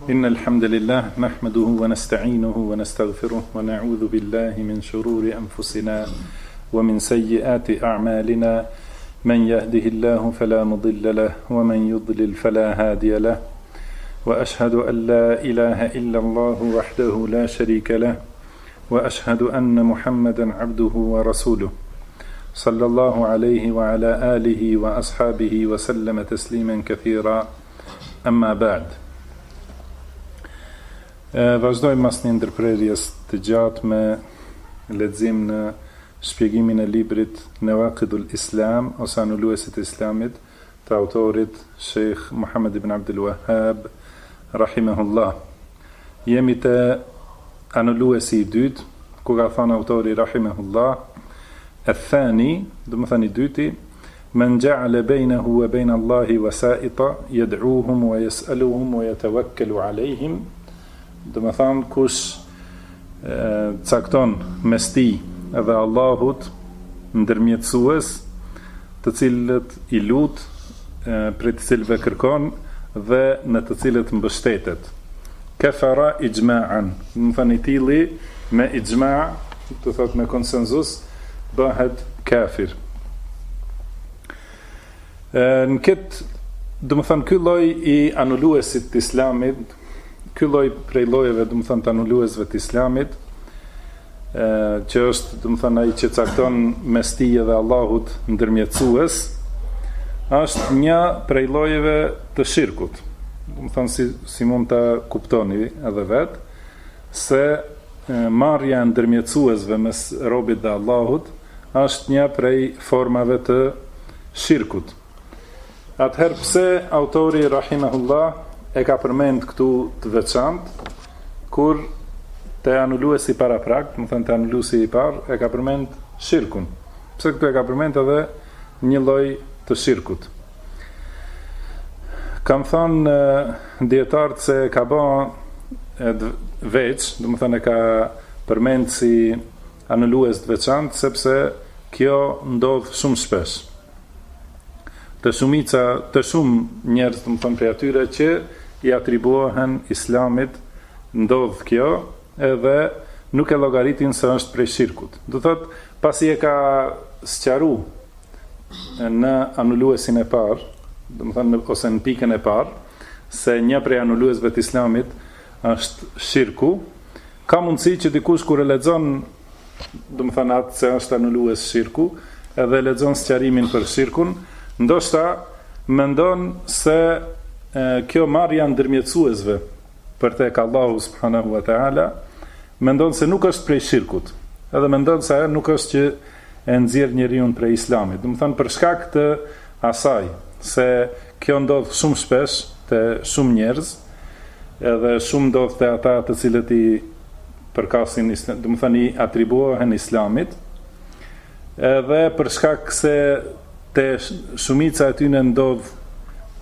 إن الحمد لله نحمده ونستعينه ونستغفره ونعوذ بالله من شرور أنفسنا ومن سيئات أعمالنا من يهده الله فلا مضل له ومن يضلل فلا هادي له وأشهد أن لا إله إلا الله وحده لا شريك له وأشهد أن محمدا عبده ورسوله صلى الله عليه وعلى آله وأصحابه وسلم تسليما كثيرا أما بعد. Vazhdojmë mas një ndërprerjes të gjatë me lexim në shpjegimin e librit Nawaqidul Islam ose anulluesit e Islamit të autorit Sheikh Muhammad ibn Abdul Wahhab rahimahullah. Jemi te anulluesi I dytë, ku ka thënë autori rahimahullah, الثاني do të thënë I dyti, من جعل بينه وبين الله وسائط يدعوهم ويسألهم ويتوكل عليهم. Do më thanë kush cakton mes tij edhe Allahut ndërmjetësues, të cilët I lut, për të cilëve kërkon dhe në të cilët mbështetet. Kafara ijma'an. Do më thanë I tilli me ijma', do thot me konsenzus, bëhet kafir. Në këtë, do më thanë ky lloj I anulluesit të Islamit, ky lloj prej llojeve, do të thënë të anulluesve të Islamit, që është, do të thënë ai që cakton mes tij dhe Allahut ndërmjetësues, është një prej llojeve të shirkut. Do të thënë si mund ta kuptoni edhe vet, se marrja e ndërmjetësuesve mes robit dhe Allahut është një prej formave të shirkut. Atëherë pse autori rahimahullah e ka përmend këtu të veçantë, kur te anulluesi paraprak, do të thënë te anulluesi I parë, e ka përmend shirkun. Pse këtu e ka përmend edhe një lloj të shirkut? Kam thënë dietarët se ka bën veç, do të thënë e ka përmend si anullues të veçantë, sepse kjo ndodh shumë shpesh. Të shumë njerëz, do të thënë prej atyre që I atribuohen Islamit, ndodh kjo, edhe nuk e llogaritin se është prej shirkut. Do thot, pasi e ka sqaru në anulluesin e parë, do të thënë ose në pikën e parë, se një prej anulluesve të Islamit është shirku, ka mundësi që dikush kur e lexon, do të thënë atë se është anullues shirku, edhe lexon sqarimin për shirkun, ndoshta mendon se kjo marrja ndërmjetësuesve për tek Allahu subhanahu wa taala, mendon se nuk është prej shirkut, edhe mendon se ajo nuk është që e nxjerr njeriu prej Islamit. Do të thonë për shkak të asaj se kjo ndodh shumë shpesh te shumë njerëz, edhe shumë ndodh te ata të cilët I përkasin, do të thonë I atribuohen Islamit, edhe për shkak se te shumica e tyre ndodh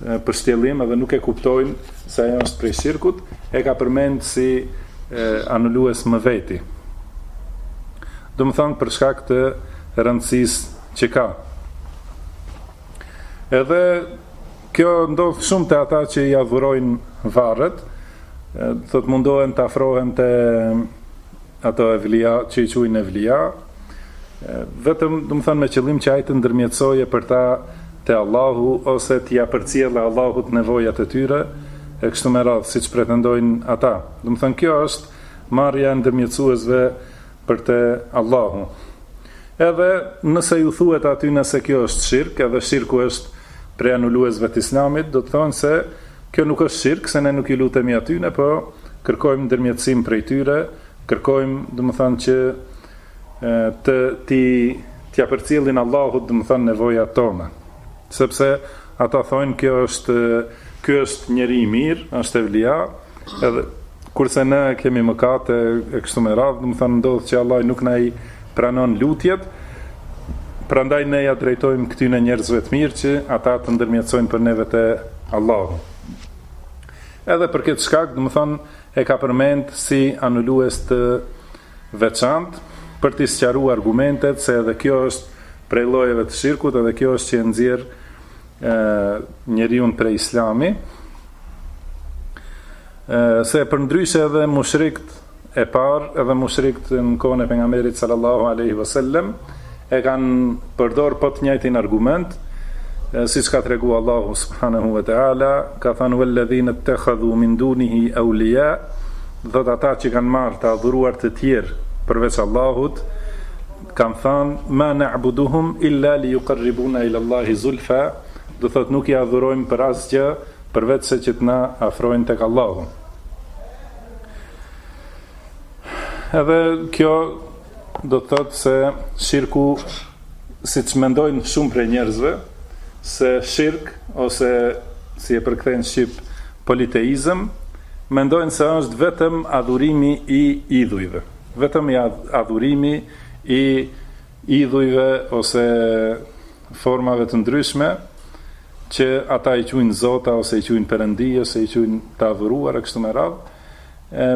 për shtjellim edhe nuk e kuptojnë se ajo është prej shirkut, e ka përmend si anullues më veti. Do të thonë për shkak të rëndësisë që ka. Edhe kjo ndodh shumë te ata që I adhurojnë varret, thot mundohen të afrohen te ato evlia që I quajnë evlia, vetëm do të thonë me qëllim që ai të ndërmjetësoje për ta te Allahu, ose t'ja përcjellë Allahut nevojat e tyre, e kështu me radhë, siç pretendojnë ata. Do të thënë kjo është marrja e ndërmjetësuesve për te Allahu. Edhe nëse ju thuhet aty nëse kjo është shirk, edhe shirku është prej anulluesve të Islamit, do të thonë se kjo nuk është shirk, se ne nuk I lutemi atyne, po kërkojmë ndërmjetësim prej tyre, kërkojmë, do të thonë që t'ja përcjellin Allahut, do të thonë nevojat tona. Sepse ata thonë ky është njeri I mirë, është evlia, edhe kurse ne kemi mëkate e kështu me radhë, do të thonë ndodh që Allah nuk na I pranon lutjet, prandaj ne ja drejtojmë këtyne njerëzve të mirë që ata të ndërmjetësojnë për neve te Allahu. Edhe për këtë shkak, do të thonë e ka përmend si anullues të veçantë për të sqaruar argumentet se edhe kjo është prej llojeve të shirkut, edhe kjo është që nxjerr njeriu prej Islami. se përndryshe edhe mushrikt e parë, edhe mushrikt në kohën e pejgamberit sallallahu alaihi wasallam e kanë përdor po të njëjtin argument, siç ka treguar Allahu subhanahu wa taala, ka thënë walladhina ittakhadhu min dunihi awliya, do të ata që kanë marrë të adhuruar të tjerë përveç Allahut, kanë thënë ma na'buduhum illa liyuqarribuna ila Allahi zulfa, do thotë nuk i adhurojmë për asgjë përveç se që të na afrojnë tek Allahu. Edhe kjo do të thotë se shirku, siç mendojnë shumë prej njerëzve, se shirk ose si e përkthejnë shqip politeizëm, mendojnë se është vetëm adhurimi i idhujve, vetëm i adhurimi i idhujve ose formave të ndryshme që ata i quajnë zota ose i quajnë perëndi ose i quajnë të adhuruar e kështu me radhë.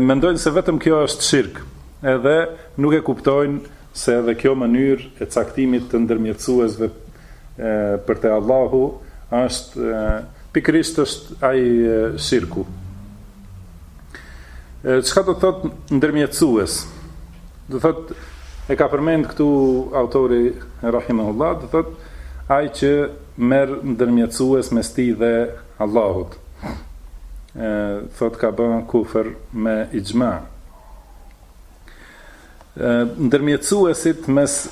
Mendojnë se vetëm kjo është shirk, edhe nuk e kuptojnë se edhe kjo mënyrë e caktimit të ndërmjetësuesve për te Allahu është pikërisht është ai shirku. Çka do të thotë ndërmjetësues? Do thotë, e ka përmend këtu autori rahimahullah, do thotë ai që merr ndërmjetësues mes tij dhe Allahut. Thotë ka bën kufër me ixhma. Ndërmjetësuesit mes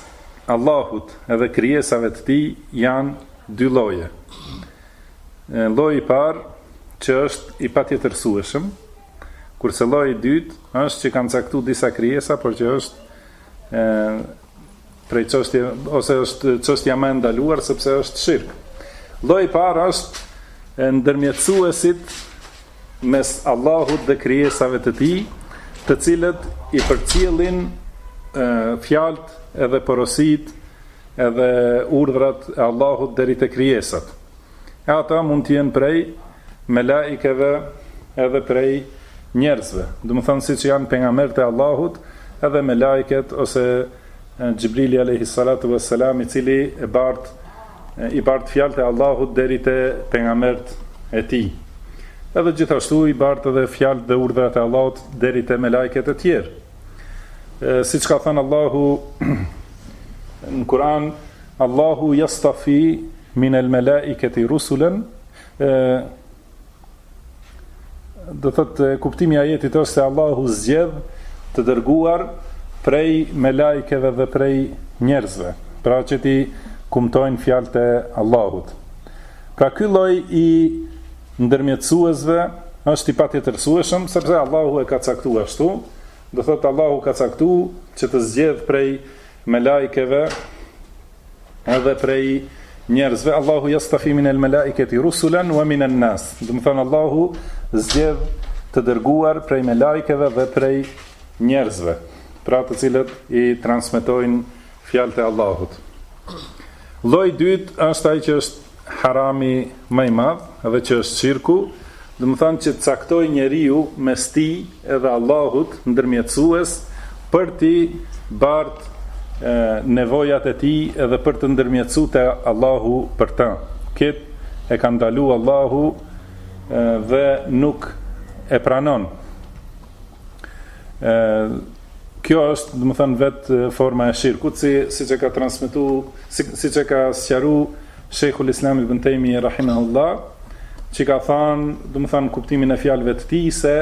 Allahut edhe krijesave të tij janë dy lloje. Lloji i parë që është i patjetërsueshëm, kurse lloji i dytë është që kanë caktuar disa krijesa, por që është prej çështje ose është çështja më e ndaluar sepse është shirk. Lloji i parë është ndërmjetësuesit mes Allahut dhe krijesave të tij, të cilët i përcjellin fjalët edhe porosit edhe urdhrat e Allahut deri te krijesat. E ata mund të jenë prej melaikeve edhe prej njerëzve. Do të thonë siç janë pejgamberët e Allahut, edhe melaiket ose Xhibrili alayhi salatu wassalam, i cili i bart fjalët e Allahut deri te pejgamberët e tij. Edhe gjithashtu i bart edhe fjalët dhe urdhrat e Allahut deri te melaiket e tjerë. Siç ka thënë Allahu në Kur'an, Allahu yastafi min al-malaikati rusulan, do thotë kuptimi i ajetit është se Allahu zgjedh të dërguar prej melaikeve dhe prej njerëzve, pra që ti kumtojnë fjalët e Allahut. Pra ky lloj i ndërmjetësuesve është i patjetërsueshëm, sepse Allahu e ka caktuar ashtu. Do thotë Allahu ka caktuar që të zgjedh prej melaikeve edhe prej njerëzve. Allahu yastafi min al-malaikati rusulan wa min an-nas. Do të thonë Allahu zgjedh të dërguar prej melaikeve dhe prej njerëzve, pra të cilët i transmetojnë fjalët e Allahut. Lloji i dytë është ai që është harami më i madh, edhe që është shirku. Do të thonë që të caktoj njeriu mes tij edhe Allahut ndërmjetësues për t'i bart nevojat e tij edhe për të ndërmjetësuar te Allahu për ta. Këtë e ka ndaluar Allahu dhe nuk e pranon. Kjo është, do të thonë, vetë forma e shirkut, siç e ka transmetuar, siç e ka sqaruar Sheikhul Islam Ibn Taymiyyah rahimahullah, që ka thënë, do të thonë, kuptimin e fjalëve të tij se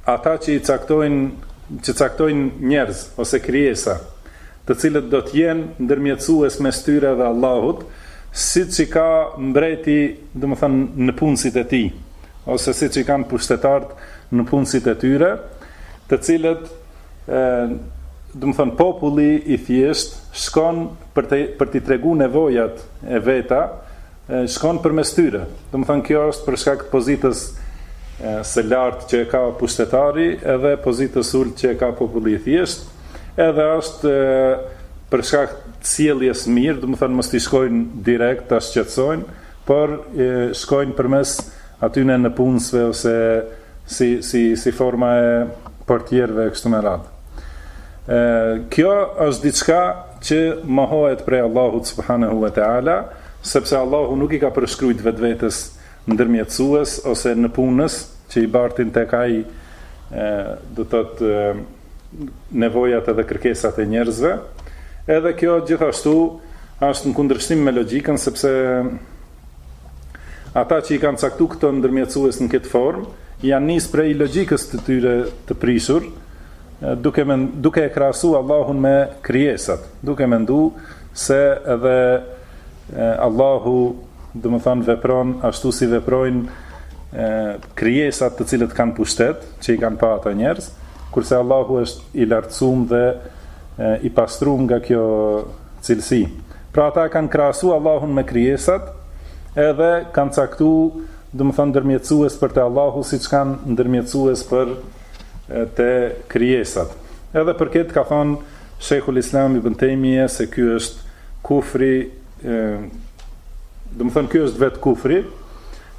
ata që caktojnë njerëz ose krijesa, të cilët do të jenë ndërmjetësues mes tyre dhe Allahut, siç i ka mbreti, do të thonë, në punësit e tij, ose siç i kanë pushtetarët në punësit e tyre, të cilët do të thonë populli i thjesht shkon për t'i treguar nevojat e veta, shkon përmes tyre. Do të thonë kjo është për shkak të pozitës së lartë që e ka pushtetari edhe pozitës ulët që e ka populli i thjesht, edhe është për shkak të sjelljes mirë, do të thonë mos t'i shkojnë direkt ta shqetësojnë, por shkojnë përmes atyne në punësve ose si forma e portierëve kështu me radhë. Kjo është diçka që mohohet prej Allahut subhanahu wa taala, sepse Allahu nuk i ka përshkruajt vetvetes ndërmjetësues ose në punës që i bartin tek ai do të thotë nevojat edhe kërkesat e njerëzve. Edhe kjo gjithashtu është në kundërshtim me logjikën, sepse ata që i kanë caktuar këto ndërmjetësues në këtë formë janë nis prej logjikës të tyre të prishur, duke e krahasu Allahun me krijesat, duke mendu se edhe Allahu, do të thonë, vepron ashtu si veprojnë krijesat të cilët kanë pushtet, që i kanë pa ata njerëz, kurse Allahu është i lartësuar dhe i pastruar nga kjo cilësi. Pra ata kanë krahasu Allahun me krijesat, edhe kanë caktuar, do të thonë, ndërmjetësues për te Allahu, siç kanë ndërmjetësues për te krijesat. Edhe për këtë ka thonë Sheikhul Islam Ibn Taymije se ky është kufri, do të thonë ky është vetë kufri,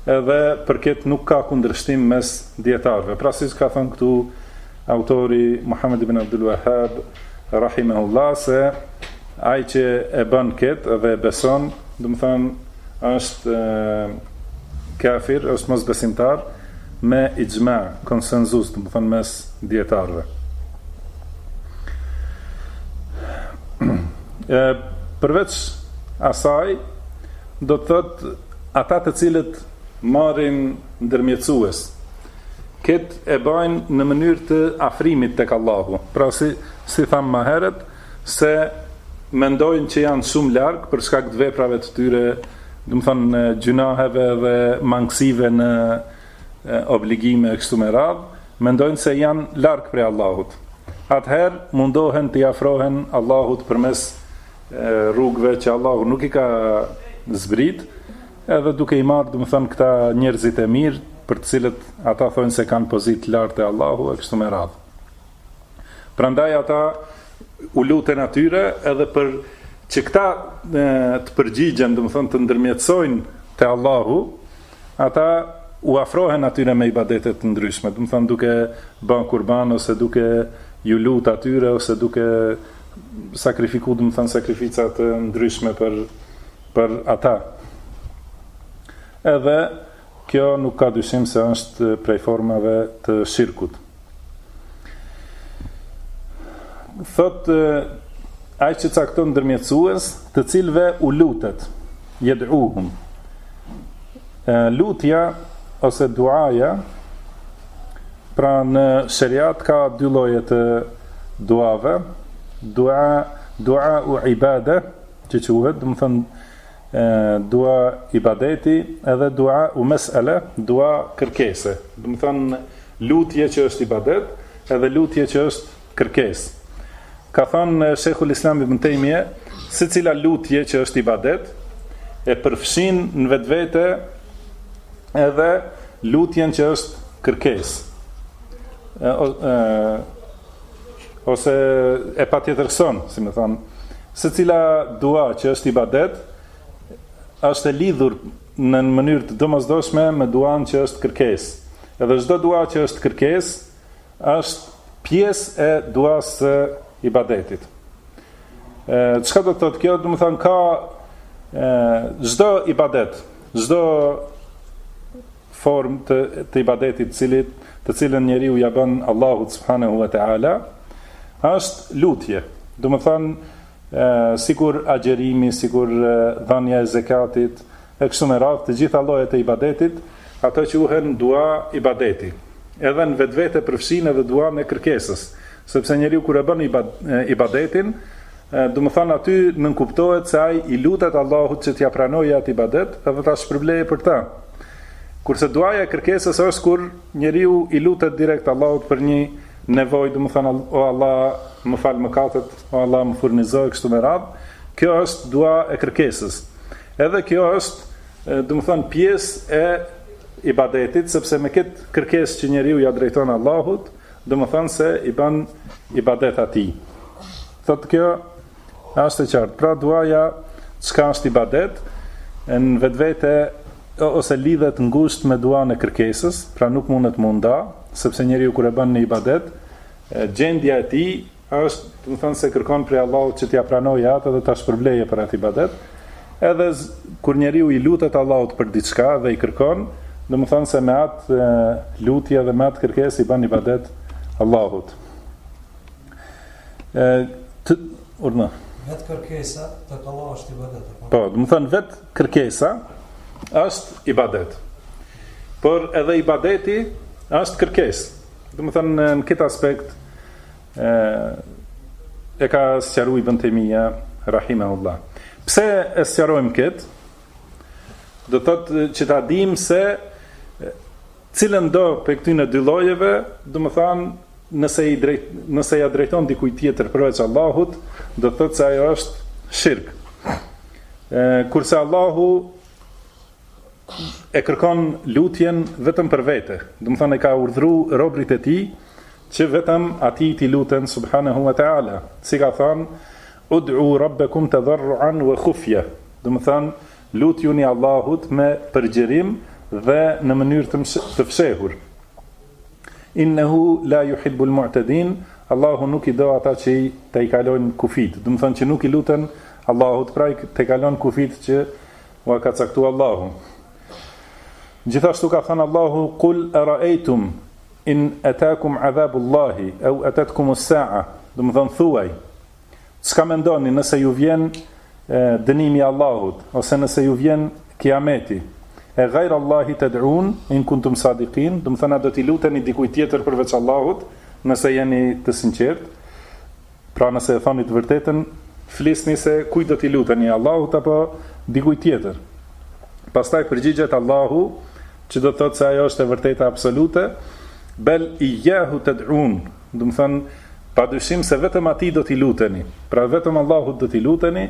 edhe për këtë nuk ka kundërshtim mes dietarëve. Pra siç ka thënë këtu autori Muhammed ibn Abdul Wahhab rahimahullah, se ai që e bën këtë dhe e beson, do të thonë është kafir, është mosbesimtar me ijma, konsenzus, do të thonë mes dietarëve. Përveç asaj, do të thotë ata të cilët marrin ndërmjetësues, këtë e bajnë në mënyrë të afrimit tek Allahu. Pra si thamë më herët, se mendojnë që janë shumë larg për shkak të veprave të tyre, do të thonë gjunaheve dhe mangësive në obligime e kështu me radhë, mendojnë se janë larg prej Allahut. Atëherë mundohen të afrohen Allahut përmes rrugëve që Allahu nuk i ka zbrit, edhe duke i marrë, do të thonë, këta njerëzit e mirë, për të cilët ata thonë se kanë pozitë lartë e Allahu e kështu me radhë. Prandaj ata u luten atyre edhe për që këta të përgjigjen, do të thonë, të ndërmjetësojnë te Allahu, ata u afrohen atyre me ibadetet të ndryshme, do të thonë duke bën kurban, ose duke ju lut atyre, ose duke sakrifiku, do të thonë, sakrifica të ndryshme për ata. Edhe kjo nuk ka dyshim se është prej formave të shirkut. Thot ai që cakton ndërmjetësues, të cilëve u lutet, yed'uhum. Lutja ose duaja, pra në shariat ka dy lloje të duave, dua u ibade, që quhet, do të thonë dua ibadeti, edhe dua u mes'ale, dua kërkese. Do të thonë lutje që është ibadet, edhe lutje që është kërkesë. Ka thënë Sheikhul Islam Ibn Taymije, secila lutje që është ibadet e përfshin në vetvete edhe lutjen që është kërkesë. Ose e patjetërson, si më thonë, secila dua që është ibadet është e lidhur në mënyrë të domosdoshme me duan që është kërkesë. Edhe çdo dua që është kërkesë është pjesë e duas së ibadetit. Çka do të thotë kjo? Do të thonë ka çdo ibadet, çdo formë të ibadetit të cilën njeriu ja bën Allahut subhanahu wa taala është lutje. Do të thonë sikur agjerimi, sikur dhënia e zakatit, e kështu me radhë, të gjitha llojet e ibadetit, ato quhen dua ibadeti. Edhe në vetvete përfshin edhe duan e kërkesës, sepse njeriu kur e bën ibadetin, do të thonë aty nënkuptohet se ai i lutet Allahut që t'ia pranojë atë ibadet, edhe ta shpërblejë për ta. Kurse duaja e kërkesës është kur njeriu i lutet direkt Allahut për një nevojë, do të thonë o Allah, më fal mëkatet, o Allah më furnizoj kështu me radhë. Kjo është dua e kërkesës. Edhe kjo është, do të thonë, pjesë e ibadetit, sepse me këtë kërkesë që njeriu ja drejton Allahut, do të thonë se i bën ibadet atij. Thotë kjo është e qartë. Pra duaja çka është ibadet, në vetvete ose lidhet ngushtë me duan e kërkesës, pra nuk mundet munda, sepse njeriu kur e bën në ibadet, gjendja e tij është, do të thonë, se kërkon prej Allahut që t'ia pranojë atë dhe ta shpërbleje për atë ibadet. Edhe kur njeriu i lutet Allahut për diçka dhe i kërkon, domethënë se me atë lutje dhe me atë kërkesë i bën ibadet Allahut. Vetë kërkesa tek Allah është ibadet. Po, domethënë vetë kërkesa është ibadet. Por edhe ibadeti është kërkesë. Domethënë në këtë aspekt e ka sqaruar Ibn Taymija rahimahullah. Pse e sqarojmë këtë? Do thotë që ta dimë se cilën do për këtyne dy llojeve, domethënë nëse ja drejton dikujt tjetër përveç Allahut, do thotë se ajo është shirk. Kurse Allahu e kërkon lutjen vetëm për vete. Domethënë e ka urdhëruar robërit e tij që vetëm atij t'i luten subhanahu wa ta'ala. Si ka thënë, ud'u rabbakum tadarruan wa khufya. Domethënë lutjuni Allahut me përgjërim dhe në mënyrë të fshehur. Innehu la yuhibbul mu'tadin. Allahu nuk i do ata që të i kalojnë kufit. Do të thonë që nuk i luten Allahut, pra të i kalojnë kufit që u ka caktuar Allahu. Gjithashtu ka thënë Allahu: "Qul ara'aytum in ataakum 'adhabullahi aw atatkum as-sa'a." Do të thonë thuaj, çka mendoni nëse ju vjen dënimi i Allahut ose nëse ju vjen kiameti? E ghayra Allahi tad'un in kuntum sadiqin, do të thonë do t'i luteni dikujt tjetër përveç Allahut, nëse jeni të sinqert. Pra nëse e thoni të vërtetën, flisni se kujt do t'i luteni, Allahut apo dikujt tjetër. Pastaj përgjigjet Allahu, që do të thotë se ajo është e vërteta absolute, bel iyyahu tad'un, do të thonë padyshim se vetëm atij do t'i luteni. Pra vetëm Allahut do t'i luteni,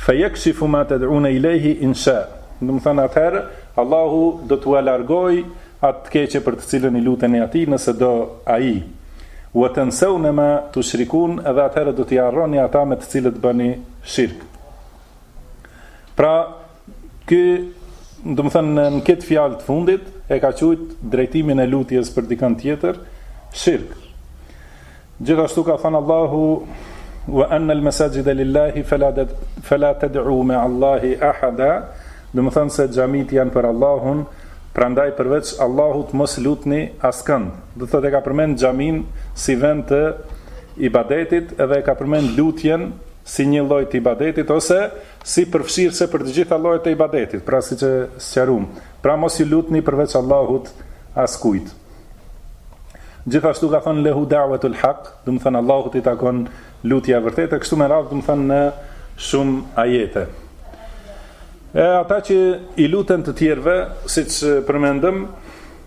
fayakshifu ma tad'una ilayhi insha. Do të thonë atëherë Allahu do t'u largoj atë keqe për të cilën i luteni atij nëse do ai. Wa tansawna ma tushrikun, edhe atëherë do t'i harroni ata me të cilët bëni shirk. Pra do të thënë në këtë fjalë të fundit e ka quajtur drejtimin e lutjes për dikën tjetër shirk. Gjithashtu ka thënë Allahu: "Wa anna al-masajida lillahi fala tad'u ma'a Allahi ahada." Do të thënë se xhamit janë për Allahun, prandaj përveç Allahut mos lutni askënd. Do thotë e ka përmend xhamin si vend të ibadetit, edhe e ka përmend lutjen si një lloj të ibadetit ose si përfshirëse për të gjitha llojet e ibadetit, pra siç e sqaruam. Pra mos ju lutni përveç Allahut askujt. Gjithashtu ka thënë lehu da'watul haq, do të thënë Allahut i takon lutja e vërtetë, kështu me radhë do të thënë në shumë ajete. Ata që i luten të tjerëve, siç përmendëm,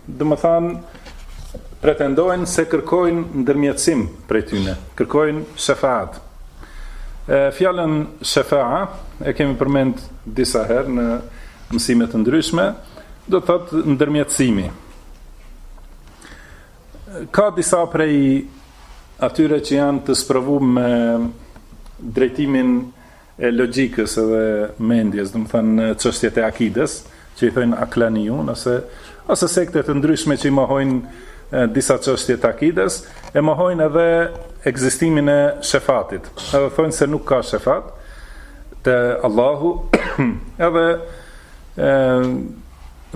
do të thënë pretendojnë se kërkojnë ndërmjetësim prej tyre, kërkojnë shefaat. Fjalën shefa'a e kemi përmend disa herë në mësime të ndryshme, do të thotë ndërmjetësimi. Ka disa prej atyre që janë të sprovuar me drejtimin e logjikës edhe mendjes, do të thënë çështjet e akides, që i thojnë aklaniun ose sekte të ndryshme që i mohojnë disa çështje të akides, e mohojnë edhe ekzistimin e shefatit. Edhe thonë se nuk ka shefat te Allahu, edhe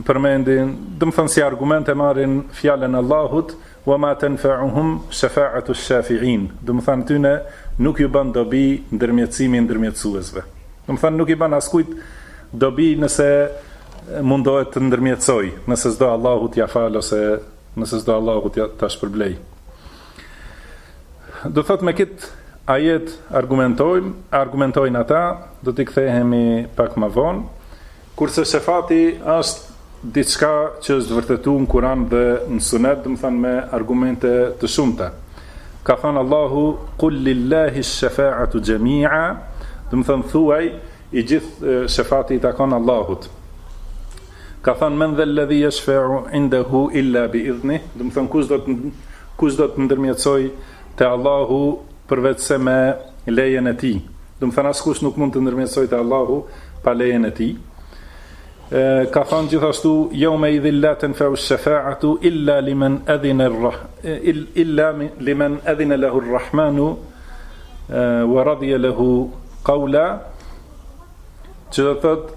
përmendin, do të thënë si argument e marrin fjalën Allahut: "Wa ma tanfa'uhum shafa'atu ash-shafi'in." Do të thënë tyne nuk ju bën dobi ndërmjetësimi i ndërmjetësuesve. Do të thënë nuk i bën askujt dobi nëse mundohet të ndërmjetësoj, nëse s'do Allahu t'ia fal ose nëse s'do Allahu ta shpërblej. Do thotë me këtë ajet argumentojnë ata, do t'i kthehemi pak më vonë, kurse shefati është diçka që është vërtetuar në Kur'an dhe në Sunet, do të thënë me argumente të shumta. Ka thënë Allahu: "Qul lillahi ash-shafa'atu jami'a." Do të thënë thuaj i gjithë shefati i takon Allahut. Ka thënë: "Men dha alladhi yashfa'u 'indahu illa bi idhnih." Do të thënë kush do të ndërmjetësoj te Allahu përveç se me lejen e tij. Do të thënë askush nuk mund të ndërmjetësoj te Allahu pa lejen e tij. Ka thënë gjithashtu: "Yawma idhil la tanfa'u ash-shafa'atu illa liman adhina lahu ar-rahmanu wa radiya lahu qawla." Që do thotë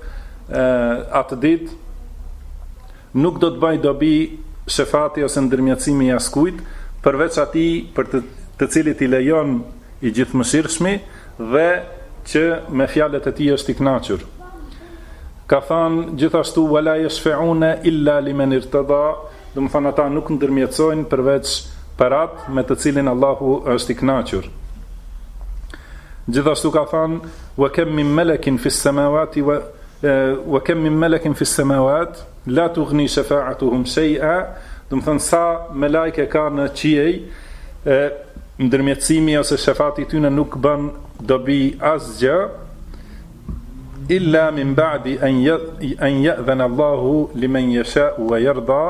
atë ditë nuk do të bëj dobi shefati ose ndërmjetësimi i askujt përveç atij për të cilit i lejon i gjithëmëshirshmi dhe që me fjalët e tij është i kënaqur. Ka thënë gjithashtu wala yashfa'una illa liman irtada, do të thonë ata nuk ndërmjetësojnë përveç për atë me të cilin Allahu është i kënaqur. Gjithashtu ka thënë wa kam min malakin fis samawati wa kam min malakin fis samawat la tughni shafa'atuhum shay'a, do të thonë sa me lajke ka në qiej, ndërmjetësimi ose shefati tyne nuk bën dobi asgjë, illa min ba'di an ya'dhan Allahu liman yasha'u wa yarda,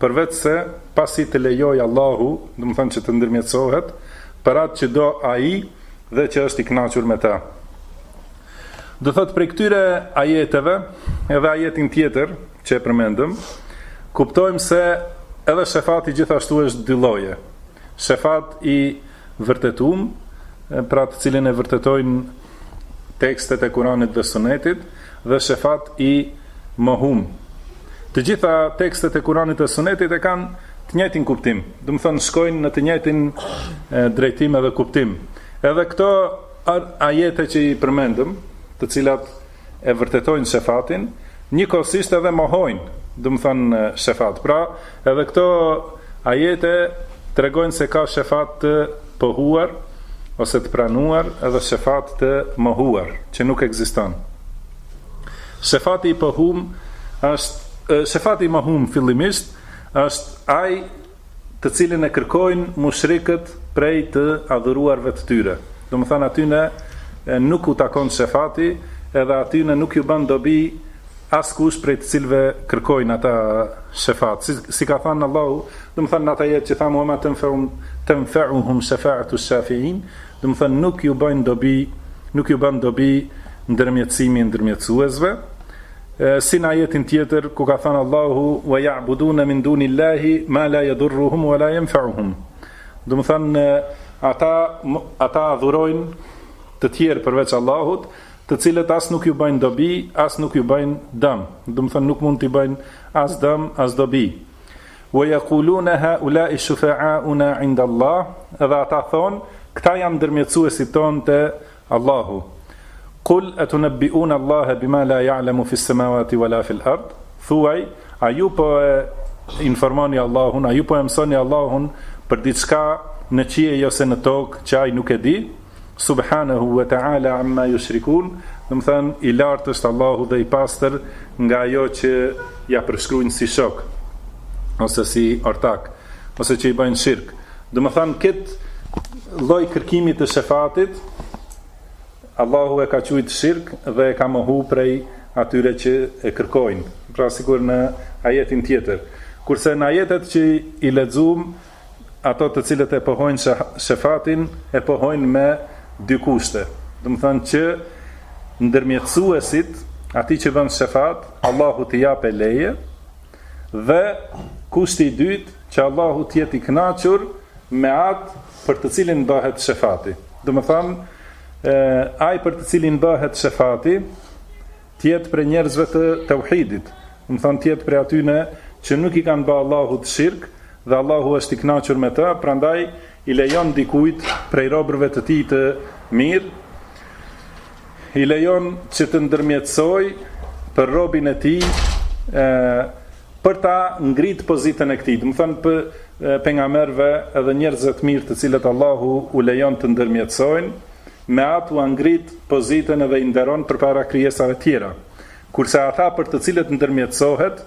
përveç se pasi të lejoj Allahu, do të thonë që të ndërmjetësohet për atë që do ai dhe që është i kënaqur me ta. Do thot prej këtyre ajeteve, edhe ajetin tjetër që e përmendëm, kuptojmë se edhe shefati gjithashtu është dy lloje. Shefat i vërtetum, pra të cilin e vërtetojnë tekstet e Kuranit dhe Sunetit, dhe shefat i mohum. Të gjitha tekstet e Kuranit dhe Sunetit e kanë të njëjtin kuptim, do të thonë shkojnë në të njëjtin drejtim edhe kuptim. Edhe këto ajete që i përmendëm, të cilat e vërtetojnë shefatin, njëkohësisht edhe mohojnë, do të thonë shefat. Pra, edhe këto ajete tregojnë se ka shefat të pohuar ose të pranuar, edhe shefat të mohuar, që nuk ekziston. Shefati i pohum është shefati i mohum fillimisht është ai të cilin e kërkojnë mushrikët prej të adhuruarve të tyre. Do të thonë atyne nuk u takon shefati, edhe atyne nuk ju bën dobi askush prej të cilëve kërkojnë ata shefat. Si ka thënë Allahu, do të thonë ata jetë që tha Muhammed tanfa'uhum shafa'atu shafi'in, do të thonë nuk ju bën dobi ndërmjetësimi i ndërmjetësuesve. Si në ajetin tjetër ku ka thënë Allahu wa ya'buduna min dunillahi ma la yadurruhum wa la yanfa'uhum. Do të thonë ata adhurojnë të tjerë përveç Allahut, të cilët as nuk ju bëjnë dobi, as nuk ju bëjnë dëm. Do të thonë nuk mund t'i bëjnë as dëm, as dobi. Wa yaquluna ha'ula'i shufa'auna 'inda Allah, edhe ata thonë, këta janë ndërmjetësuesit tonë te Allahu. Qul atunabbi'una Allaha bima la ya'lamu fis samawati wala fil ard, thuaj, a ju po informoni Allahun, a ju po mësoni Allahun për diçka në qiej ose në tokë që ai nuk e di? Subhanahu wa ta'ala amma yushrikun, do të thënë i lartë është Allahu dhe i pastër nga ajo që ja përshkruajnë si shok ose si ortak ose që i bëjnë shirk. Do të thënë këtë lloj kërkimi të shefatit Allahu e ka quajtur shirk dhe e ka mohu prej atyre që e kërkojnë. Pra sikur në ajetin tjetër. Kurse në ajetet që i lexuam, ato të cilët e pohojnë shefatin, e pohojnë me dy kushte. Do të thonë që ndërmjetësuesit, ati që bën shefat, Allahu t'i japë leje, dhe kushti i dytë që Allahu t'jeti i kënaqur me atë për të cilin bëhet shefati. Do të thonë ai për të cilin bëhet shefati tjetë për njerëzve të tauhidit, do të thonë tjetë për atyne që nuk i kanë bë Allahut shirk dhe Allahu është i kënaqur me ta, prandaj i lejon dikujt prej robërve të tij të mirë, i lejon që të ndërmjetësoj për robin e tij për ta ngrit pozitën e këtij. Do të thonë për pejgamberëve edhe njerëzve të mirë të cilët Allahu u lejon të ndërmjetësojnë, me atë u ngrit pozitën edhe i nderon përpara krijesave tjera. Kurse ata për të cilët ndërmjetësohet,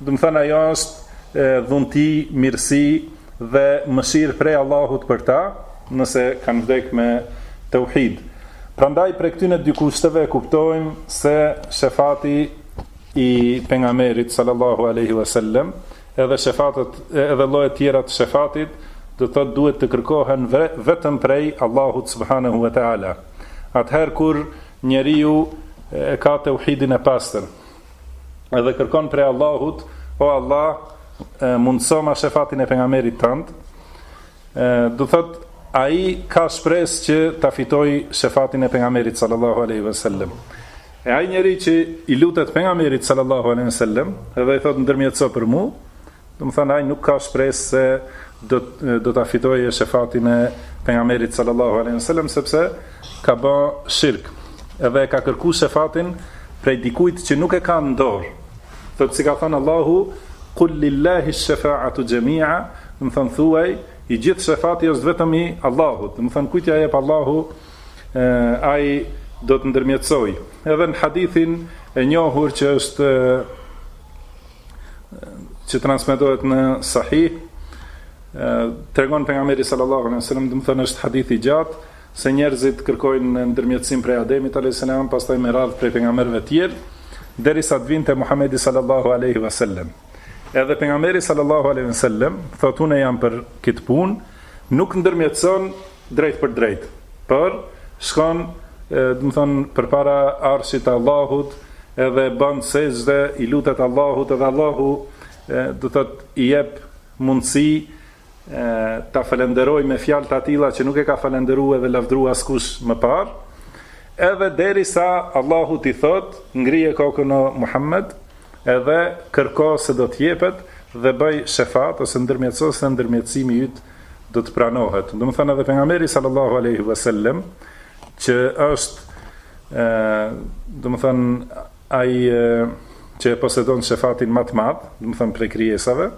do të thonë ajo është dhunti, mirësi dhe mëshirë prej Allahut për ta, nëse kanë vdek me tauhid. Prandaj për këtyne dy kushteve kuptojmë se shefati i pejgamberit sallallahu alaihi wasallam, edhe shefatet, edhe llojet tjera të shefatit, do thotë duhet të kërkohen vetëm prej Allahut subhanahu wa taala. Atëherë kur njeriu ka tauhidin e pastër, edhe kërkon prej Allahut, o Allah, mundëso ma shefatin e pejgamberit tënd, do thotë ai ka shpresë që ta fitoj shefatin e pejgamberit sallallahu alaihi wasallam. E ai njeri që i lutet pejgamberit sallallahu alaihi wasallam, edhe i thot ndërmjetëso për mua, do të thonë ai nuk ka shpresë se do ta fitojë shefatin e pejgamberit sallallahu alaihi wasallam, sepse ka bë shirk. Edhe ka kërkuar shefatin prej dikujt që nuk e ka në dorë. Thot si ka thënë Allahu, qul lillahi ash-shafa'atu jami'a, do të thonë thuaj, i gjithë shefati është vetëm i Allahut. Do të thonë kujt ja jep Allahu, ai do të ndërmjetësoj. Edhe në hadithin e njohur që është që transmetohet në Sahih, tregon pejgamberi sallallahu alaihi wasallam, do të thonë është hadith i gjatë, se njerëzit kërkojnë ndërmjetësim prej Ademit alayhis salam, pastaj me radhë prej pejgamberëve të tjerë, derisa të vinte Muhamedi sallallahu alaihi wasallam. Edhe pejgamberi sallallahu alaihi wasallam thotë unë jam për këtë punë, nuk ndërmjetëson drejt për drejt, por shkon do të thonë përpara arshit të Allahut, edhe bën sejdë, i lutet Allahut, edhe Allahu do thotë i jep mundësi ta falenderoj me fjalë të tilla që nuk e ka falenderuar dhe lavdruar askush më parë, edhe derisa Allahu t'i thot ngrije kokën o Muhammed, edhe kërko se do t'jepet dhe bëj shefat ose ndërmjetëso se ndërmjetësimi yt do të pranohet. Do të thonë edhe pejgamberi sallallahu alaihi wasallam që është do të thonë ai që posedon shefatin më të madh, do të thonë prej krijesave,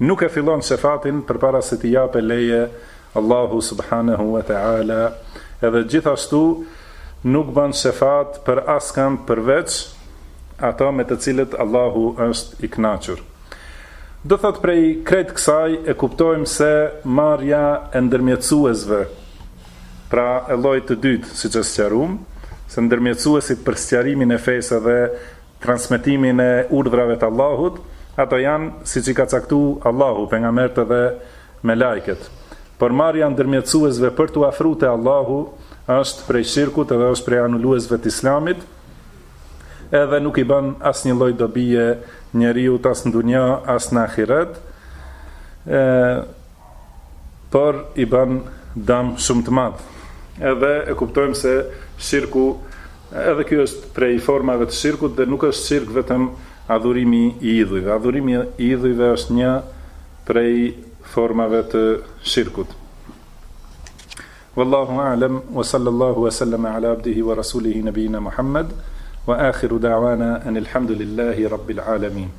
nuk e fillon shefatin përpara se t'i japë leje Allahu subhanahu wa ta'ala, edhe gjithashtu nuk bën shefat për askën përveç ato me të cilët Allahu është i kënaqur. Do thot prej krejt kësaj e kuptojmë se marrja e ndërmjetësuesve, pra e llojit të dytë, siç e sqaruam, se ndërmjetësuesit për sqarimin e fesë dhe transmetimin e urdhrave të Allahut, ato janë siç i ka caktuar Allahu, pejgamberët dhe melajket. Por marrja ndërmjetësuesve për t'u afruar te Allahu është prej shirkut edhe është prej anuluesve të Islamit, edhe nuk i bën asnjë lloj dobie njeriu as në dunja as në ahiret, por i bën dëm shumë të madh. Edhe e kuptojmë se shirku, edhe ky është prej formave të shirkut, dhe nuk është shirk vetëm adhurimi i idhujve. Adhurimi i idhujve është një prej formave të shirkut. Wallahu a'lam, wa sallallahu wa sallama ala abdihi wa rasulihi nabiyina Muhammad, wa akhiru da'wana anil hamdulillahi rabbil alamin.